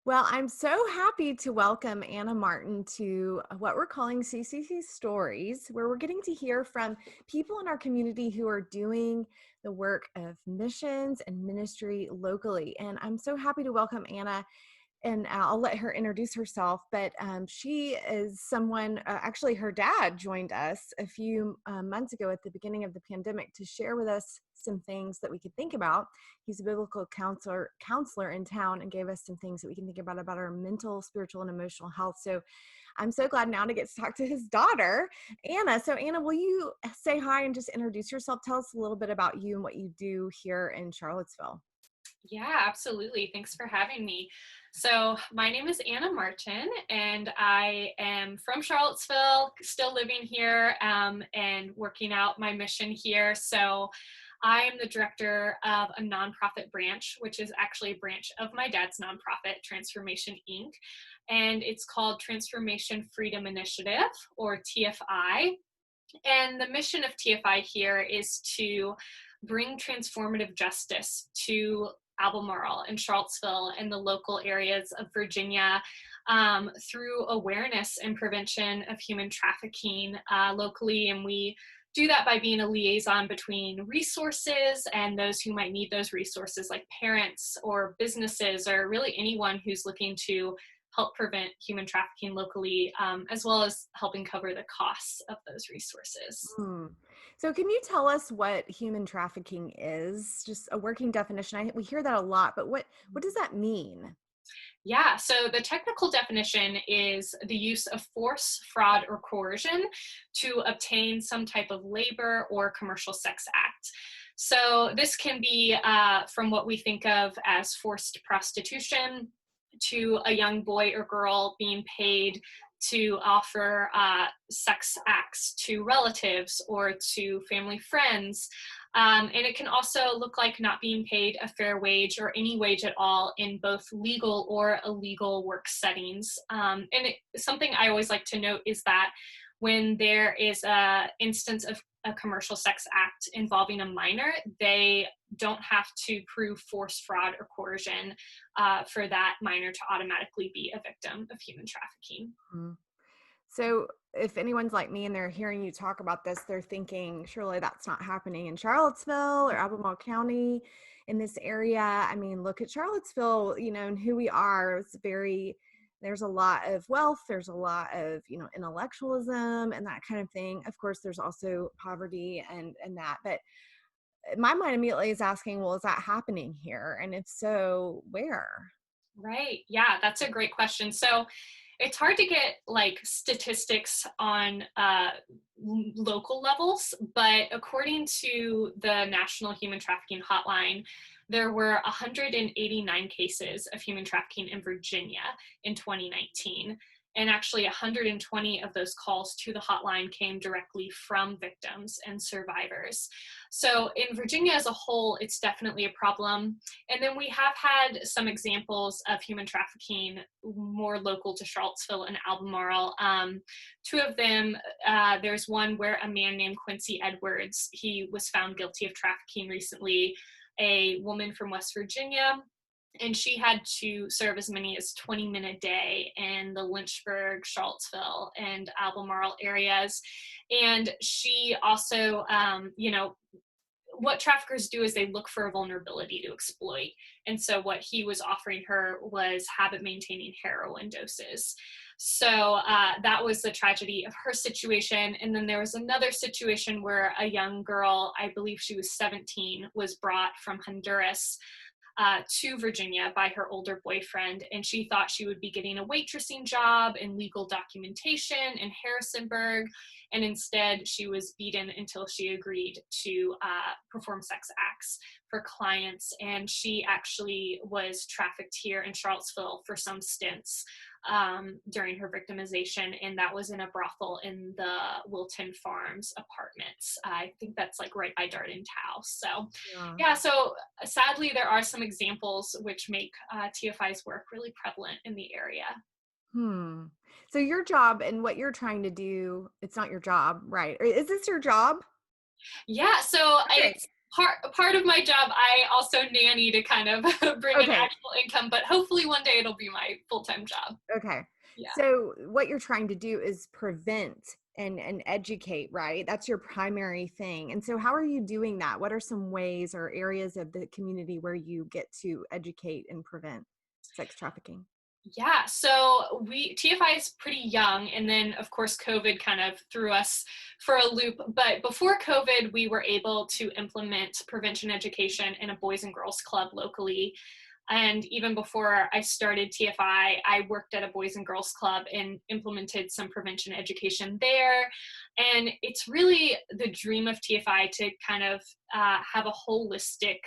Well, I'm so happy to welcome Anna Martin to what we're calling CCC Stories, where we're getting to hear from people in our community who are doing the work of missions and ministry locally. And I'm so happy to welcome Anna, and I'll let her introduce herself. But she is someone, actually, her dad joined us a few months ago at the beginning of the pandemic to share with us some things that we could think about. He's a biblical counselor in town, and gave us some things that we can think about our mental, spiritual, and emotional health. So I'm so glad now to get to talk to his daughter, Anna. So Anna, will you say hi and just introduce yourself? Tell us a little bit about you and what you do here in Charlottesville. Yeah, absolutely. Thanks for having me. So, my name is Anna Martin, and I am from Charlottesville, still living here and working out my mission here. So, I am the director of a nonprofit branch, which is actually a branch of my dad's nonprofit, Transformation Inc. And it's called Transformation Freedom Initiative, or TFI. And the mission of TFI here is to bring transformative justice to Albemarle and Charlottesville and the local areas of Virginia through awareness and prevention of human trafficking locally. And we do that by being a liaison between resources and those who might need those resources, like parents or businesses or really anyone who's looking to help prevent human trafficking locally, as well as helping cover the costs of those resources. Hmm. So can you tell us what human trafficking is? Just a working definition. We hear that a lot, but what does that mean? Yeah, so the technical definition is the use of force, fraud, or coercion to obtain some type of labor or commercial sex act. So this can be from what we think of as forced prostitution to a young boy or girl being paid to offer sex acts to relatives or to family friends. And it can also look like not being paid a fair wage or any wage at all in both legal or illegal work settings. Something I always like to note is that when there is a instance of a commercial sex act involving a minor, they don't have to prove force, fraud, or coercion for that minor to automatically be a victim of human trafficking. Hmm. So if anyone's like me and they're hearing you talk about this, they're thinking, surely that's not happening in Charlottesville or Albemarle County in this area. I mean, look at Charlottesville, and who we are. There's a lot of wealth, there's a lot of, intellectualism and that kind of thing. Of course, there's also poverty and that. But my mind immediately is asking, well, is that happening here? And if so, where? Right. Yeah, that's a great question. So it's hard to get like statistics on local levels, but according to the National Human Trafficking Hotline, there were 189 cases of human trafficking in Virginia in 2019. And actually, 120 of those calls to the hotline came directly from victims and survivors. So, in Virginia as a whole, it's definitely a problem. And then we have had some examples of human trafficking more local to Charlottesville and Albemarle. Two of them, there's one where a man named Quincy Edwards, he was found guilty of trafficking recently, a woman from West Virginia, and she had to serve as many as 20 men a day in the Lynchburg, Charlottesville, and Albemarle areas. And she also, what traffickers do is they look for a vulnerability to exploit. And so what he was offering her was habit maintaining heroin doses. So that was the tragedy of her situation. And then there was another situation where a young girl, I believe she was 17, was brought from Honduras to Virginia by her older boyfriend, and she thought she would be getting a waitressing job and legal documentation in Harrisonburg, and instead she was beaten until she agreed to perform sex acts for clients, and she actually was trafficked here in Charlottesville for some stints during her victimization, and that was in a brothel in the Wilton Farms apartments. I think that's like right by Darden House. So Yeah. yeah, so sadly there are some examples which make TFI's work really prevalent in the area. Hmm. So your job and what you're trying to do, it's not your job, right? Or is this your job? Yeah, so Okay. it's part of my job, I also nanny to kind of bring in Okay. actual income, but hopefully one day it'll be my full-time job. Okay. Yeah. So what you're trying to do is prevent and educate, right? That's your primary thing. And so how are you doing that? What are some ways or areas of the community where you get to educate and prevent sex trafficking? Yeah, so TFI is pretty young, and then of course COVID kind of threw us for a loop. But before COVID, we were able to implement prevention education in a Boys and Girls Club locally. And even before I started TFI, I worked at a Boys and Girls Club and implemented some prevention education there. And it's really the dream of TFI to kind of have a holistic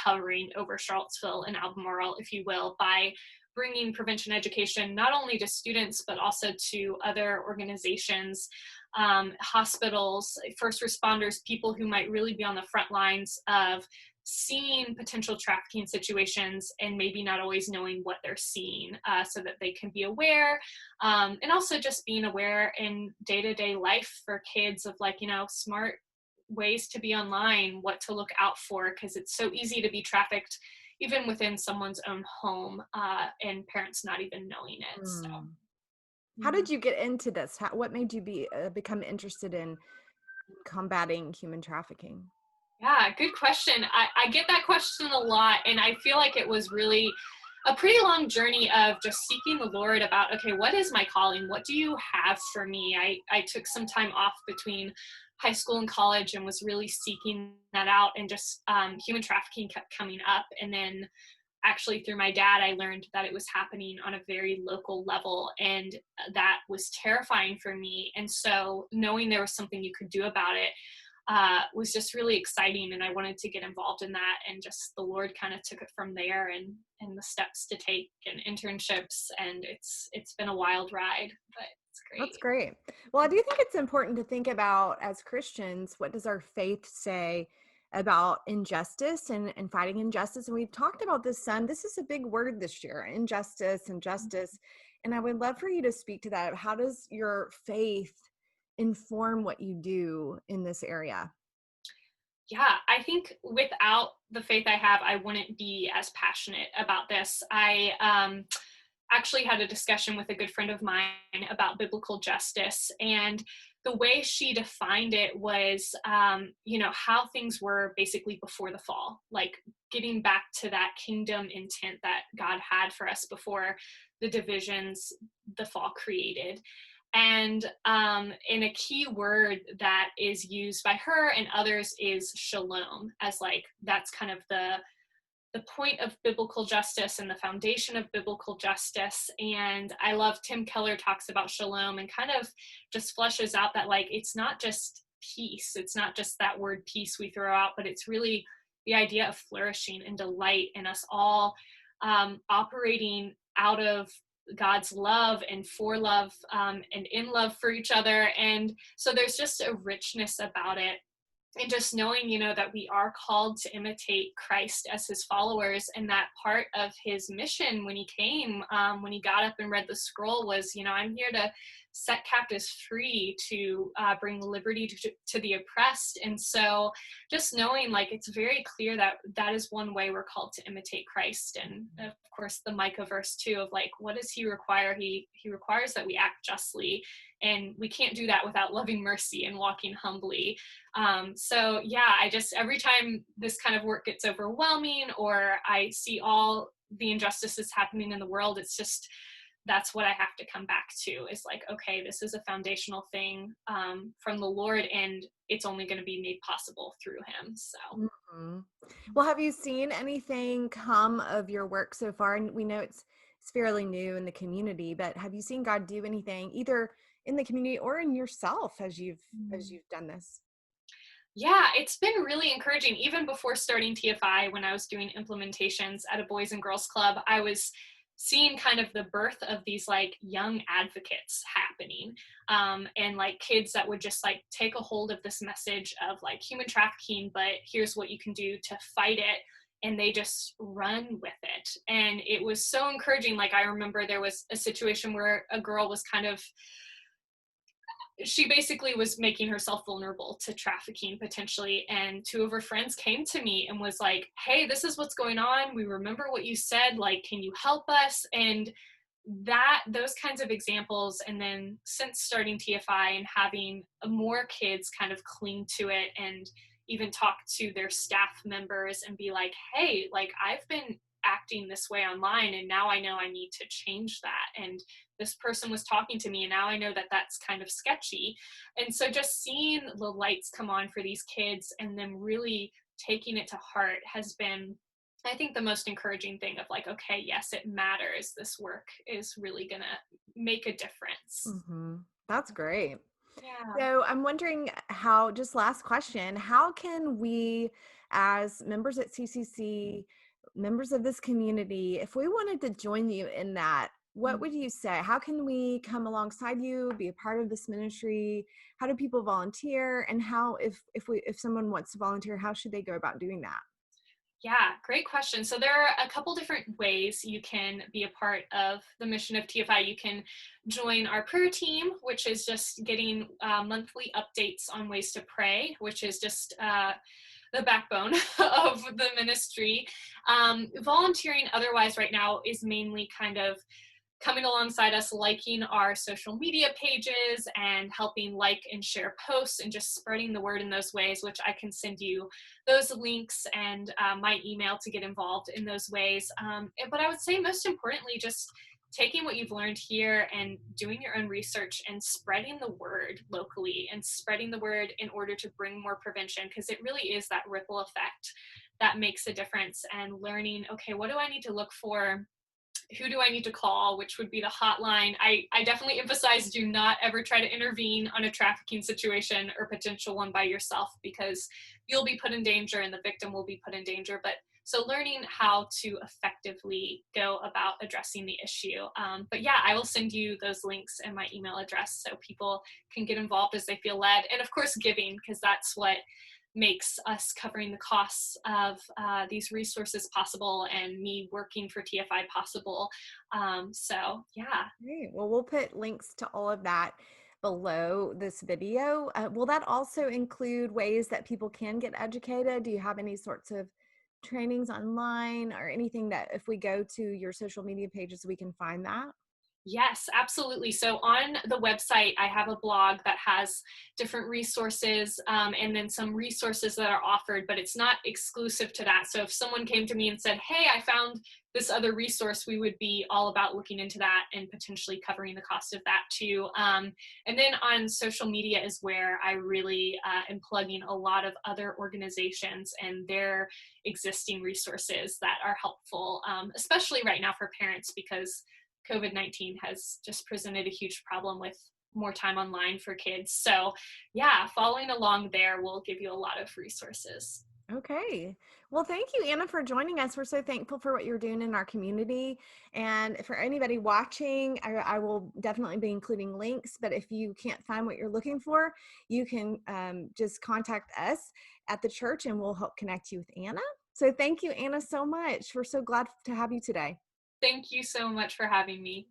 covering over Charlottesville and Albemarle, if you will, by bringing prevention education not only to students but also to other organizations, hospitals, first responders, people who might really be on the front lines of seeing potential trafficking situations and maybe not always knowing what they're seeing, so that they can be aware, and also just being aware in day-to-day life for kids of, like, smart ways to be online, what to look out for, because it's so easy to be trafficked even within someone's own home, and parents not even knowing it. So Hmm. How yeah. did you get into this? What made you become interested in combating human trafficking? Yeah, good question. I get that question a lot, and I feel like it was really a pretty long journey of just seeking the Lord about, okay, what is my calling? What do you have for me? I took some time off between high school and college and was really seeking that out, and just human trafficking kept coming up. And then actually through my dad, I learned that it was happening on a very local level, and that was terrifying for me. And so knowing there was something you could do about it was just really exciting, and I wanted to get involved in that. And just the Lord kind of took it from there, and the steps to take and internships, and it's been a wild ride, but it's That's great. great. Well, I do think it's important to think about as Christians, what does our faith say about injustice and fighting injustice? And we've talked about this some. This is a big word this year, injustice and justice. And I would love for you to speak to that. How does your faith inform what you do in this area? Yeah, I think without the faith I have, I wouldn't be as passionate about this. I actually had a discussion with a good friend of mine about biblical justice, and the way she defined it was, how things were basically before the fall, like getting back to that kingdom intent that God had for us before the divisions the fall created. And in a key word that is used by her and others is shalom, as like that's kind of the point of biblical justice and the foundation of biblical justice. And I love Tim Keller talks about shalom and kind of just fleshes out that, like, it's not just peace, it's not just that word peace we throw out, but it's really the idea of flourishing and delight in us all, operating out of God's love and for love, and in love for each other. And so there's just a richness about it, and just knowing, that we are called to imitate Christ as his followers, and that part of his mission when he came, when he got up and read the scroll was, I'm here to set captives free, to bring liberty to the oppressed. And so just knowing, like, it's very clear that that is one way we're called to imitate Christ. And of course the Micah verse too, of like, what does he require? He requires that we act justly, and we can't do that without loving mercy and walking humbly. So yeah, I just, every time this kind of work gets overwhelming or I see all the injustices happening in the world, it's just, that's what I have to come back to, is like, okay, this is a foundational thing, from the Lord, and it's only going to be made possible through him. So Mhm. Well, have you seen anything come of your work so far? And we know it's fairly new in the community, but have you seen God do anything either in the community or in yourself as you've done this? yeah, it's been really encouraging. Even before starting TFI, when I was doing implementations at a Boys and Girls Club, I was seeing kind of the birth of these like young advocates happening, and like kids that would just like take a hold of this message of like human trafficking, but here's what you can do to fight it. And they just run with it. And it was so encouraging. Like, I remember there was a situation where a girl was kind of she basically was making herself vulnerable to trafficking potentially. And two of her friends came to me and was like, hey, this is what's going on. We remember what you said. Like, can you help us? And that those kinds of examples, and then since starting TFI and having more kids kind of cling to it and even talk to their staff members and be like, hey, like I've been acting this way online and now I know I need to change that, and this person was talking to me and now I know that that's kind of sketchy. And so just seeing the lights come on for these kids and them really taking it to heart has been, I think, the most encouraging thing of like, okay, yes, it matters. This work is really gonna make a difference. That's great. Yeah. So I'm wondering how, just last question, how can we as members at CCC, members of this community, if we wanted to join you in that, what would you say? How can we come alongside you, be a part of this ministry? How do people volunteer? And how, if someone wants to volunteer, how should they go about doing that? Yeah, great question. So there are a couple different ways you can be a part of the mission of TFI. You can join our prayer team, which is just getting monthly updates on ways to pray, which is just the backbone of the ministry. Volunteering otherwise right now is mainly kind of coming alongside us, liking our social media pages and helping like and share posts and just spreading the word in those ways, which I can send you those links and my email to get involved in those ways. But I would say most importantly, just taking what you've learned here and doing your own research and spreading the word locally and spreading the word in order to bring more prevention, because it really is that ripple effect that makes a difference. And learning, okay, what do I need to look for? Who do I need to call, which would be the hotline. I definitely emphasize, do not ever try to intervene on a trafficking situation or potential one by yourself, because you'll be put in danger and the victim will be put in danger. But so learning how to effectively go about addressing the issue. But yeah, I will send you those links and my email address so people can get involved as they feel led. And of course, giving, because that's what makes us covering the costs of these resources possible and me working for TFI possible. So yeah. Great. Well, we'll put links to all of that below this video. Will that also include ways that people can get educated? Do you have any sorts of trainings online or anything that if we go to your social media pages, we can find that? Yes, absolutely. So on the website, I have a blog that has different resources and then some resources that are offered, but it's not exclusive to that. So if someone came to me and said, hey, I found this other resource, we would be all about looking into that and potentially covering the cost of that too. And then on social media is where I really am plugging a lot of other organizations and their existing resources that are helpful, especially right now for parents, because COVID-19 has just presented a huge problem with more time online for kids. So yeah, following along there will give you a lot of resources. Okay. Well, thank you, Anna, for joining us. We're so thankful for what you're doing in our community. And for anybody watching, I will definitely be including links. But if you can't find what you're looking for, you can just contact us at the church and we'll help connect you with Anna. So thank you, Anna, so much. We're so glad to have you today. Thank you so much for having me.